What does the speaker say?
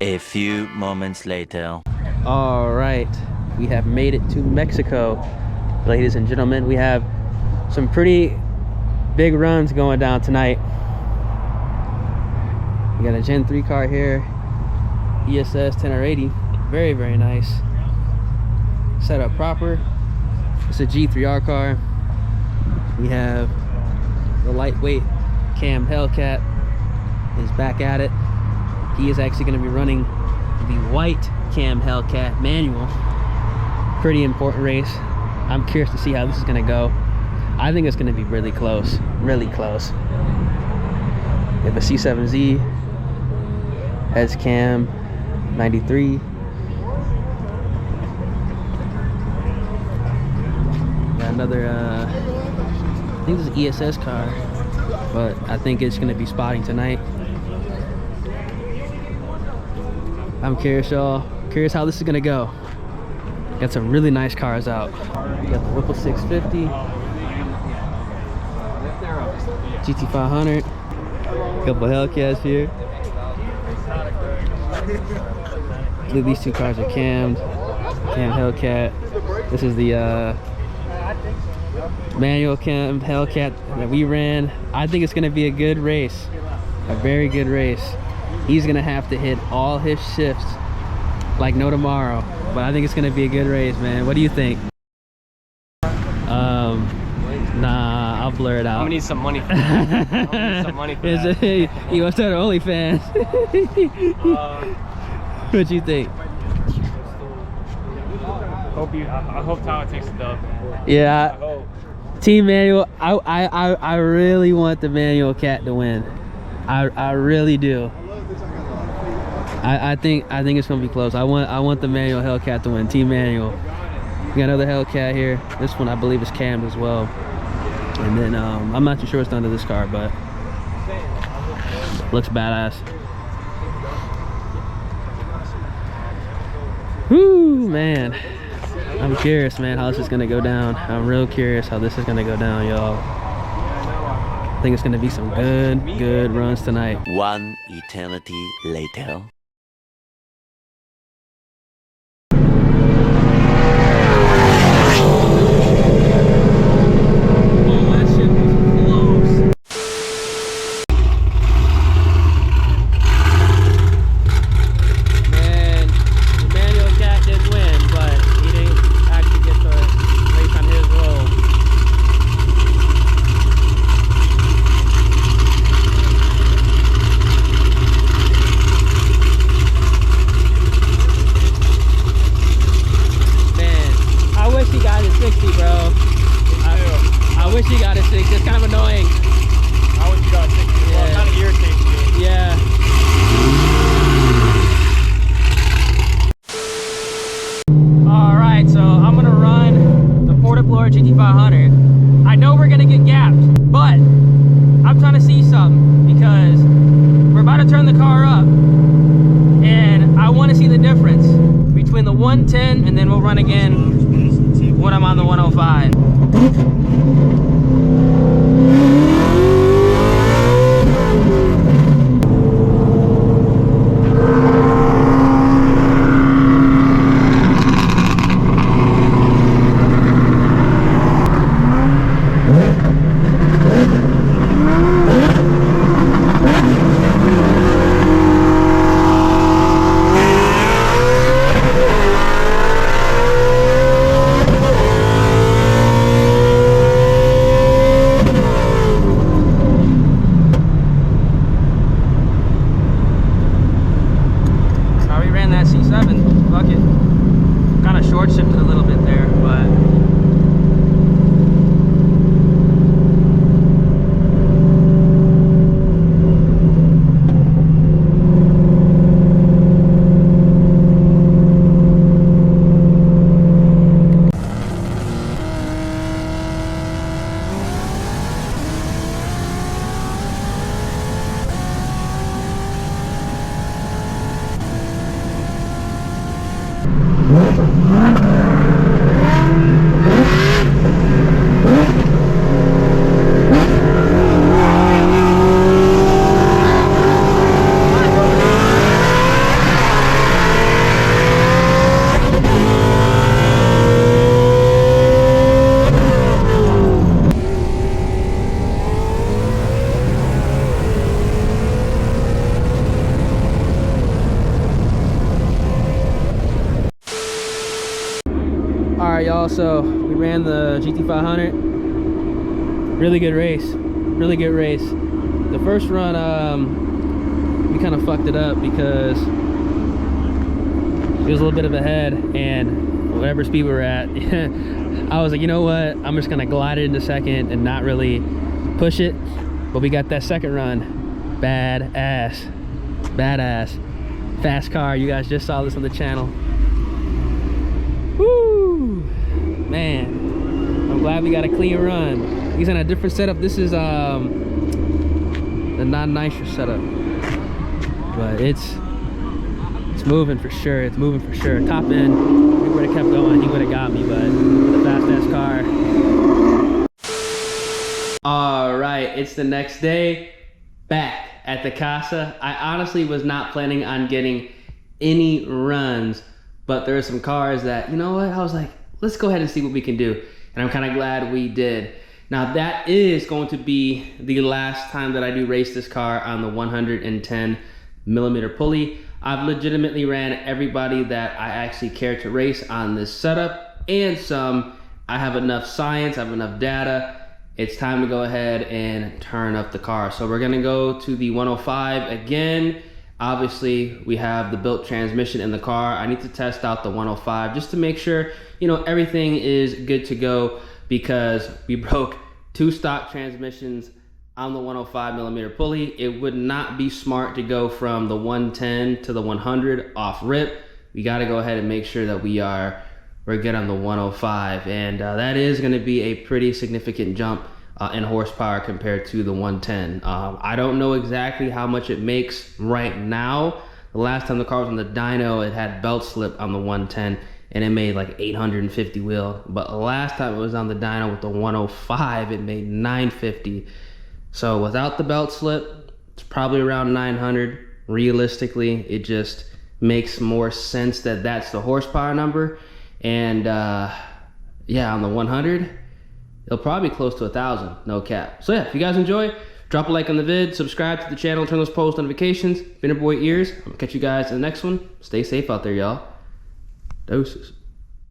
A few moments later. All right, we have made it to Mexico, ladies and gentlemen. We have some pretty big runs going down tonight. We got a Gen 3 car here, ESS 10R80, very, very nice. Set up proper. It's a G3R car. We have the lightweight Cammed Hellcat is back at it. He is actually going to be running the white Cammed Hellcat manual. Pretty important race. I'm curious to see how this is going to go. I think it's going to be really close, really close. We have a C7Z, has cam 93. Got another, I think this is ESS car, but I think it's going to be spotting tonight. I'm curious, y'all. Curious how this is going to go. Got some really nice cars out. We got the Whipple 650, GT500, a couple Hellcats here. I believe these two cars are cammed Hellcat. This is the manual Cammed Hellcat that we ran. I think it's going to be a good race, a very good race. He's going to have to hit all his shifts like no tomorrow, but I think it's going to be a good race, man. What do you think? Nah, I'll blur it out. I'm gonna need some money for that. I'm gonna need some money for that. You want to start an OnlyFans? What you think? I hope Tyler takes the dub. Yeah. I hope. Team manual. I really want the manual cat to win. I really do. I think it's gonna be close. I want the manual Hellcat to win. Team manual. We got another Hellcat here. This one I believe is cammed as well. And then I'm not too sure what's done to this car, but looks badass. Whoo, man. I'm curious, man, how this is gonna go down. I'm real curious how this is gonna go down, y'all. I think it's gonna be some good runs tonight. One eternity later. Blower GT500. I know we're gonna get gapped, but I'm trying to see something because we're about to turn the car up and I want to see the difference between the 110 and then we'll run again when I'm on the 105. right, y'all, so we ran the GT500. Really good race. Really good race. The first run, we kind of fucked it up because it was a little bit of a head, and whatever speed we were at, I was like, you know what? I'm just gonna glide it into second and not really push it. But we got that second run. Badass. Badass. Fast car. You guys just saw this on the channel. Woo! Man, I'm glad we got a clean run. He's on a different setup. This is the non-nitrous setup, but it's moving for sure. It's moving for sure. Top end, we would have kept going. He would have got me, but the fast-ass car. All right, it's the next day. Back at the casa. I honestly was not planning on getting any runs, but there are some cars that, you know what, I was like, let's go ahead and see what we can do. And I'm kind of glad we did. Now that is going to be the last time that I do race this car on the 110mm pulley. I've legitimately ran everybody that I actually care to race on this setup, and some. I have enough science, I have enough data. It's time to go ahead and turn up the car. So we're gonna go to the 105 again. Obviously, we have the built transmission in the car. I need to test out the 105 just to make sure, you know, everything is good to go, because we broke 2 stock transmissions on the 105mm pulley. It would not be smart to go from the 110 to the 100 off rip. We gotta go ahead and make sure that we're good on the 105, and that is going to be a pretty significant jump in horsepower compared to the 110. I don't know exactly how much it makes right now. The last time the car was on the dyno, it had belt slip on the 110, and it made like 850 wheel. But the last time it was on the dyno with the 105, it made 950. So without the belt slip, it's probably around 900. Realistically, it just makes more sense that that's the horsepower number. And yeah, on the 100, it'll probably be close to 1,000, no cap. So yeah, if you guys enjoy, drop a like on the vid, subscribe to the channel, turn those post notifications. Been your boy Ears. I'm gonna catch you guys in the next one. Stay safe out there, y'all. Doses.